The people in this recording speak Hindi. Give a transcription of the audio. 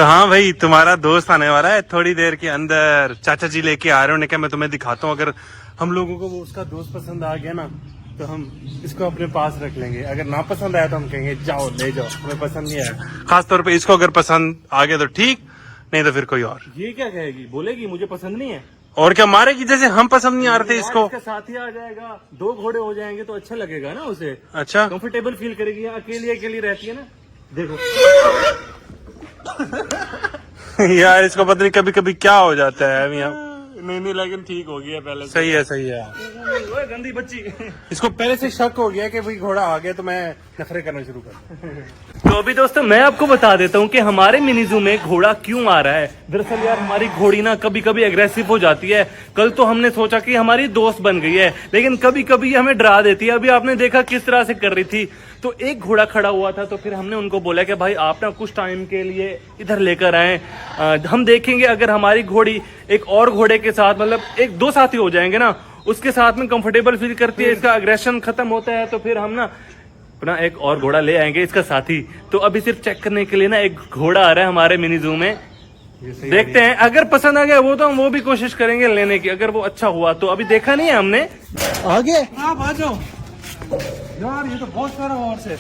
हाँ भाई, तुम्हारा दोस्त आने वाला है थोड़ी देर के अंदर। चाचा जी लेके आ रहे हो, उन्हें क्या मैं तुम्हें दिखाता हूँ। अगर हम लोगों को वो उसका दोस्त पसंद आ गया ना, तो हम इसको अपने पास रख लेंगे। अगर ना पसंद आया तो हम कहेंगे जाओ ले जाओ, हमें पसंद नहीं आया। खास तौर पे इसको अगर पसंद आ गया तो ठीक, नहीं तो फिर कोई और। ये क्या कहेगी, बोलेगी मुझे पसंद नहीं है। और क्या मारेगी, जैसे हम पसंद नहीं आ रहे थे इसको। इसका साथी आ जाएगा, 2 घोड़े हो जाएंगे तो अच्छा लगेगा ना उसे। अच्छा, कंफर्टेबल फील करेगी। अकेली अकेली रहती है ना, देखो। यार इसको पता नहीं कभी कभी क्या हो जाता है अभी यहाँ। नहीं लेकिन ठीक हो गया पहले से। सही है सही है। ओए गंदी बच्ची। इसको पहले से शक हो गया कि भाई घोड़ा आ गया तो मैं नखरे करना शुरू कर। तो अभी दोस्तों मैं आपको बता देता हूँ कि हमारे मिनी जू में घोड़ा क्यों आ रहा है। दरअसल यार हमारी घोड़ी ना कभी कभी एग्रेसिव हो जाती है। कल तो हमने सोचा कि हमारी दोस्त बन गई है, लेकिन कभी कभी हमें डरा देती है। अभी आपने देखा किस तरह से कर रही थी। तो एक घोड़ा खड़ा हुआ था, तो फिर हमने उनको बोला कि भाई आप ना कुछ टाइम के लिए इधर लेकर आए, हम देखेंगे अगर हमारी घोड़ी एक और घोड़े के साथ, मतलब 1-2 साथी हो जाएंगे ना, उसके साथ में कंफर्टेबल फील करती है, इसका अग्रेशन खत्म होता है, तो फिर हम ना अपना एक और घोड़ा ले आएंगे इसका साथी। तो अभी सिर्फ चेक करने के लिए ना एक घोड़ा आ रहा है हमारे मिनी जू में। देखते हैं अगर पसंद आ गया वो तो हम वो भी कोशिश करेंगे लेने की। अगर वो अच्छा हुआ तो, अभी देखा नहीं है हमने। आगे आप आ जाओ यार, ये तो बहुत प्यारा हॉर्स है।